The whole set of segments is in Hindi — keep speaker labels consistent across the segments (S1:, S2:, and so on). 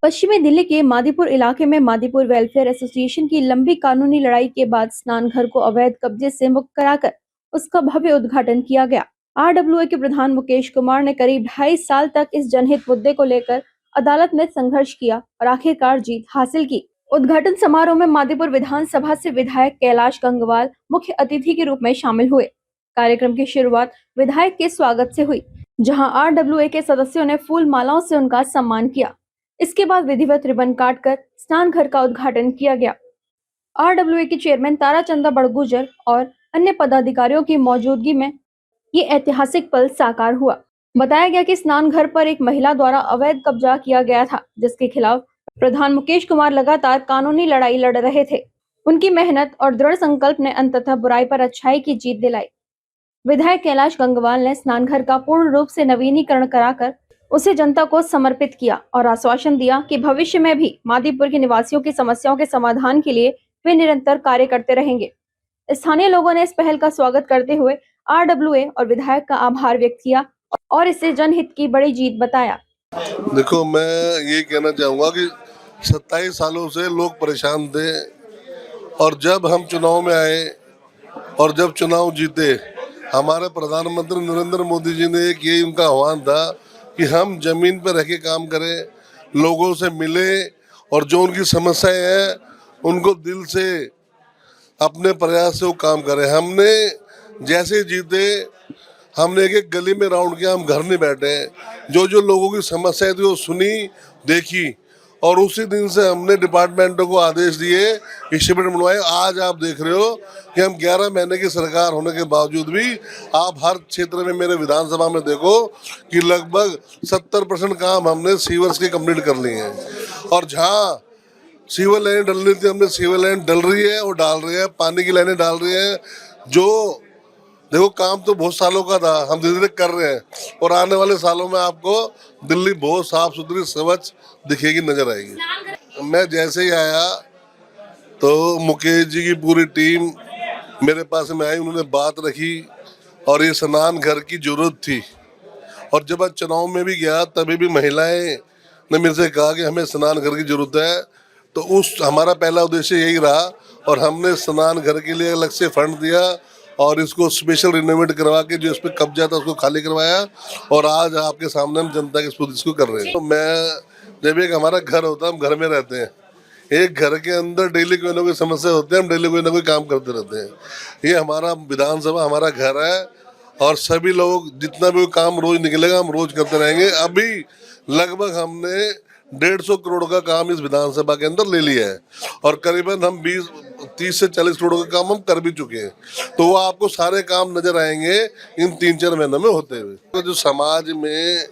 S1: पश्चिमी दिल्ली के मादीपुर इलाके में मादीपुर वेलफेयर एसोसिएशन की लंबी कानूनी लड़ाई के बाद स्नान घर को अवैध कब्जे से मुक्त कराकर उसका भव्य उद्घाटन किया गया। आरडब्ल्यूए के प्रधान मुकेश कुमार ने करीब 2.5 साल तक इस जनहित मुद्दे को लेकर अदालत में संघर्ष किया और आखिरकार जीत हासिल की। उद्घाटन समारोह में मादीपुर विधानसभा से विधायक कैलाश गंगवाल मुख्य अतिथि के रूप में शामिल हुए। कार्यक्रम की शुरुआत विधायक के स्वागत से हुई, जहां आरडब्ल्यूए के सदस्यों ने फूल मालाओं से उनका सम्मान किया। इसके बाद विधिवत रिबन काटकर स्नान घर का उद्घाटन किया गया। आरडब्ल्यूए के चेयरमैन ताराचंदा बड़गुजर और अन्य पदाधिकारियों की मौजूदगी में ये ऐतिहासिक पल साकार हुआ। बताया गया कि स्नान घर पर एक महिला द्वारा अवैध कब्जा किया गया था, जिसके खिलाफ प्रधान मुकेश कुमार लगातार कानूनी लड़ाई लड़ रहे थे। उनकी मेहनत और दृढ़ संकल्प ने अंततः बुराई पर अच्छाई की जीत दिलाई। विधायक कैलाश गंगवाल ने स्नान घर का पूर्ण रूप से नवीनीकरण कराकर उसे जनता को समर्पित किया और आश्वासन दिया कि भविष्य में भी मादीपुर के निवासियों की समस्याओं के समाधान के लिए वे निरंतर कार्य करते रहेंगे। स्थानीय लोगों ने इस पहल का स्वागत करते हुए आरडब्ल्यूए और विधायक का आभार व्यक्त किया और इसे जनहित की बड़ी जीत बताया।
S2: देखो, मैं ये कहना चाहूँगा कि 27 सालों से लोग परेशान थे और जब हम चुनाव में आए और जब चुनाव जीते, हमारे प्रधानमंत्री नरेंद्र मोदी जी ने एक यही उनका आह्वान था कि हम जमीन पर रह के काम करें, लोगों से मिले और जो उनकी समस्याएं हैं उनको दिल से अपने प्रयास से वो काम करें। हमने जैसे जीते, हमने एक गली में राउंड किया, हम घर नहीं बैठे। जो जो लोगों की समस्याएं थी वो सुनी, देखी और उसी दिन से हमने डिपार्टमेंटों को आदेश दिए कि शिविर बनवाए। आज आप देख रहे हो कि हम 11 महीने की सरकार होने के बावजूद भी आप हर क्षेत्र में मेरे विधानसभा में देखो कि लगभग 70% काम हमने सीवर्स के कंप्लीट कर लिए हैं और जहाँ सीवर लाइन डलनी थी हमने सीवर लाइन डल रही है और डाल रहे हैं, पानी की लाइनें डाल रही हैं। जो देखो, काम तो बहुत सालों का था, हम धीरे धीरे कर रहे हैं और आने वाले सालों में आपको दिल्ली बहुत साफ सुथरी स्वच्छ दिखेगी, नजर आएगी। मैं जैसे ही आया तो मुकेश जी की पूरी टीम मेरे पास में आई, उन्होंने बात रखी और ये स्नान घर की जरूरत थी। और जब मैं चुनाव में भी गया तभी भी महिलाएं ने मेरे से कहा कि हमें स्नान घर की जरूरत है, तो उस हमारा पहला उद्देश्य यही रहा और हमने स्नान घर के लिए अलग से फंड दिया और इसको स्पेशल रिनोवेट करवा के जो इस पर कब्जा था उसको खाली करवाया और आज आपके सामने हम जनता के सपुर्द इसको कर रहे हैं। तो मैं जब एक हमारा घर होता है, हम घर में रहते हैं, एक घर के अंदर डेली कोई ना कोई समस्या होती है, हम डेली कोई ना कोई काम करते रहते हैं। ये हमारा विधानसभा हमारा घर है और सभी लोग जितना भी काम रोज निकलेगा हम रोज करते रहेंगे। अभी लगभग हमने 150 करोड़ का काम इस विधानसभा के अंदर ले लिया है और करीबन हम 30 से 40 करोड़ का काम हम कर भी चुके हैं। तो वो आपको सारे काम नजर आएंगे इन 3-4 महीनों में होते हुए। तो जो समाज में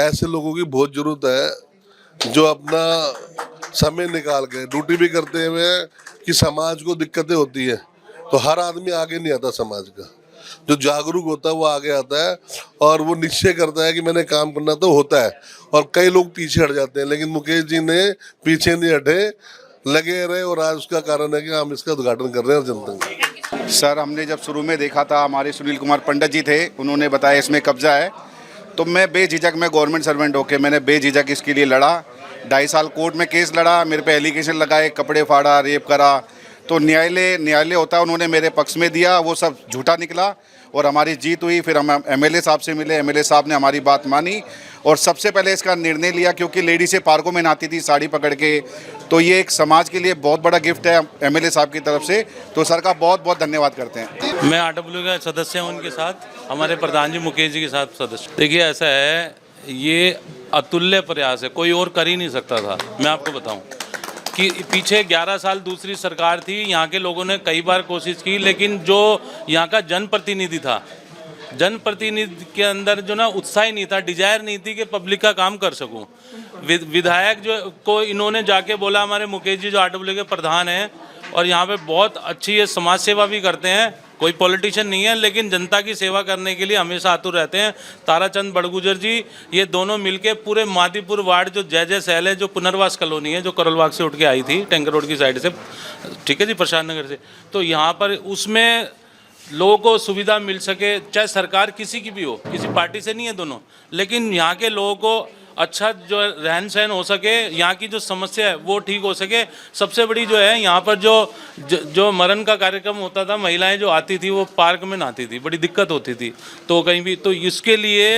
S2: ऐसे लोगों की बहुत जरूरत है जो अपना समय निकाल के ड्यूटी भी करते हुए कि समाज को दिक्कतें होती है तो हर आदमी आगे नहीं आता। समाज का जो जागरूक होता है वो आगे आता है और वो निश्चय करता है कि मैंने काम करना तो होता है और कई लोग पीछे हट जाते हैं, लेकिन मुकेश जी ने पीछे नहीं हटे, लगे रहे और आज उसका कारण है कि हम इसका उद्घाटन कर रहे हैं जनता का।
S3: सर, हमने जब शुरू में देखा था, हमारे सुनील कुमार पंडित जी थे, उन्होंने बताया इसमें कब्जा है, तो मैं बेझिझक, मैं गवर्नमेंट सर्वेंट होके मैंने बेझिझक इसके लिए लड़ा। 2.5 साल कोर्ट में केस लड़ा, मेरे पे एलिगेशन लगाए, कपड़े फाड़ा, रेप करा, तो न्यायालय होता है, उन्होंने मेरे पक्ष में दिया, वो सब झूठा निकला और हमारी जीत हुई। फिर हम एमएलए साहब से मिले, एमएलए साहब ने हमारी बात मानी और सबसे पहले इसका निर्णय लिया क्योंकि लेडी से पार्कों में नहाती थी साड़ी पकड़ के, तो ये एक समाज के लिए बहुत बड़ा गिफ्ट है एमएलए साहब की तरफ से, तो सर का बहुत बहुत धन्यवाद करते हैं।
S4: मैं आरडब्ल्यू का सदस्य हूँ, उनके साथ हमारे प्रधान जी मुकेश जी के साथ सदस्य। देखिए, ऐसा है, ये अतुल्य प्रयास है, कोई और कर ही नहीं सकता था। मैं आपको बताऊं कि पीछे 11 साल दूसरी सरकार थी, यहाँ के लोगों ने कई बार कोशिश की, लेकिन जो यहाँ का जनप्रतिनिधि था, जनप्रतिनिधि के अंदर जो ना उत्साह नहीं था, डिजायर नहीं थी कि पब्लिक का काम कर सकूं। विधायक जो को इन्होंने जाके बोला, हमारे मुकेश जी जो आरडब्ल्यू के प्रधान हैं और यहाँ पे बहुत अच्छी ये समाज सेवा भी करते हैं, कोई पॉलिटिशियन नहीं है लेकिन जनता की सेवा करने के लिए हमेशा आतुर रहते हैं। ताराचंद बड़गुजर जी, ये दोनों मिलके पूरे मादीपुर वार्ड जो जय सहल है, जो पुनर्वास कॉलोनी है, जो करोलबाग से उठ के आई थी टैंकर रोड की साइड से, ठीक है जी, प्रशांत नगर से, तो यहाँ पर उसमें लोगों को सुविधा मिल सके, चाहे सरकार किसी की भी हो, किसी पार्टी से नहीं है दोनों, लेकिन यहाँ के लोगों को अच्छा जो रहन सहन हो सके, यहाँ की जो समस्या है वो ठीक हो सके। सबसे बड़ी जो है यहाँ पर जो मरण का कार्यक्रम होता था, महिलाएं जो आती थी वो पार्क में नहाती थी, बड़ी दिक्कत होती थी। तो कहीं भी तो इसके लिए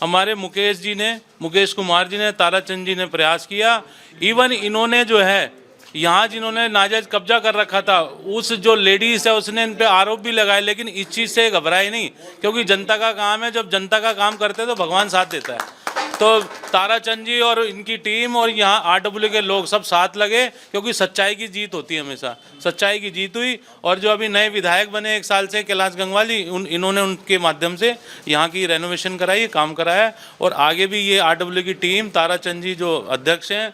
S4: हमारे मुकेश कुमार जी ने, ताराचंद जी ने प्रयास किया। इवन इन्होंने जो है यहाँ जिन्होंने नाजायज कब्जा कर रखा था, उस जो लेडीज़ है उसने इन पे आरोप भी लगाए, लेकिन इस चीज़ से घबराए नहीं, क्योंकि जनता का काम है। जब जनता का काम करते हैं तो भगवान साथ देता है। तो ताराचंद जी और इनकी टीम और यहाँ आरडब्ल्यू के लोग सब साथ लगे, क्योंकि सच्चाई की जीत होती है, हमेशा सच्चाई की जीत हुई। और जो अभी नए विधायक बने 1 साल से, कैलाश गंगवाल जी, इन्होंने उनके माध्यम से यहाँ की रेनोवेशन कराई, काम कराया। और आगे भी ये आरडब्ल्यू की टीम, ताराचंद जी जो अध्यक्ष हैं,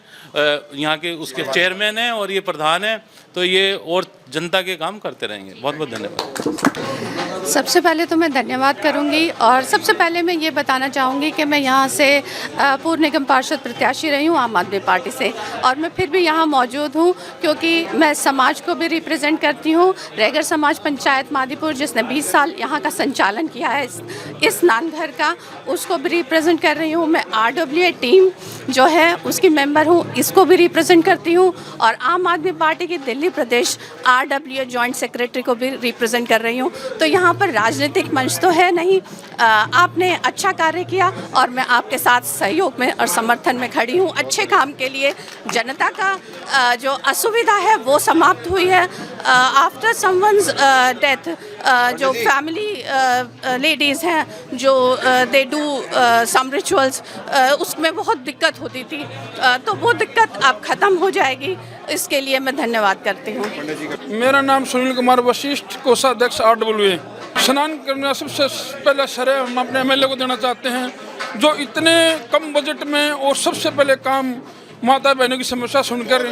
S4: यहाँ के उसके चेयरमैन हैं और ये प्रधान हैं, तो ये और जनता के काम करते रहेंगे। बहुत बहुत धन्यवाद।
S5: सबसे पहले तो मैं धन्यवाद करूंगी, और सबसे पहले मैं ये बताना चाहूँगी कि मैं यहाँ से पूर्व निगम पार्षद प्रत्याशी रही हूँ आम आदमी पार्टी से, और मैं फिर भी यहाँ मौजूद हूँ क्योंकि मैं समाज को भी रिप्रेजेंट करती हूँ। रैगर समाज पंचायत मादीपुर, जिसने 20 साल यहाँ का संचालन किया है इस स्नानघर का, उसको भी रिप्रेजेंट कर रही हूँ। मैं आरडब्ल्यू टीम जो है उसकी मेंबर हूँ, इसको भी रिप्रेजेंट करती हूँ। और आम आदमी पार्टी की दिल्ली प्रदेश आरडब्ल्यू जॉइंट सेक्रेटरी को भी रिप्रेजेंट कर रही हूँ। तो यहाँ पर राजनीतिक मंच तो है नहीं। आपने अच्छा कार्य किया और मैं आपके साथ सहयोग में और समर्थन में खड़ी हूँ। अच्छे काम के लिए जनता का जो असुविधा है वो समाप्त हुई है। आफ्टर समवन्स डेथ जो फैमिली लेडीज़ हैं जो दे डू सम रिचुअल्स, उसमें बहुत दिक्कत होती थी, तो वो दिक्कत अब ख़त्म हो जाएगी। इसके लिए मैं धन्यवाद करती हूँ।
S6: मेरा नाम सुनील कुमार वशिष्ठ, कोषाध्यक्ष आरडब्ल्यू। स्नान करना सबसे पहले श्रेय हम अपने एमएलए को देना चाहते हैं, जो इतने कम बजट में और सबसे पहले काम माता बहनों की समस्या सुनकर,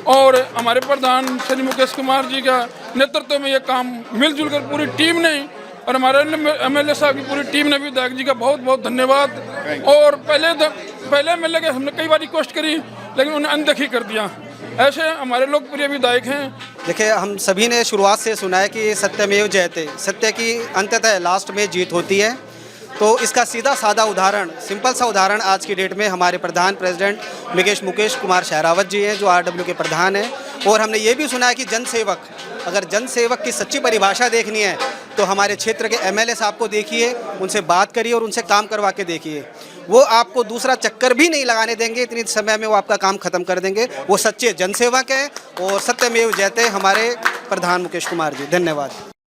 S6: और हमारे प्रधान श्री मुकेश कुमार जी का नेतृत्व में ये काम मिलजुल कर पूरी टीम ने, और हमारे एमएलए साहब की पूरी टीम ने, विधायक जी का बहुत बहुत धन्यवाद। और पहले एमएलए के हमने कई बार रिक्वेस्ट करी लेकिन उन्हें अनदेखी कर दिया। ऐसे हमारे लोकप्रिय विधायक हैं।
S7: देखिए, हम सभी ने शुरुआत से सुना है कि सत्यमेव जयते, सत्य की अंततः लास्ट में जीत होती है। तो इसका सीधा साधा उदाहरण, सिंपल सा उदाहरण आज की डेट में हमारे प्रधान प्रेसिडेंट मुकेश कुमार शहरावत जी हैं, जो आरडब्ल्यू के प्रधान हैं। और हमने ये भी सुना है कि जनसेवक, अगर जनसेवक की सच्ची परिभाषा देखनी है तो हमारे क्षेत्र के एमएलए साहब को देखिए, उनसे बात करिए और उनसे काम करवा के देखिए। वो आपको दूसरा चक्कर भी नहीं लगाने देंगे, इतनी समय में वो आपका काम खत्म कर देंगे। वो सच्चे जनसेवक हैं और सत्यमेव जयते हमारे प्रधान मुकेश कुमार जी। धन्यवाद।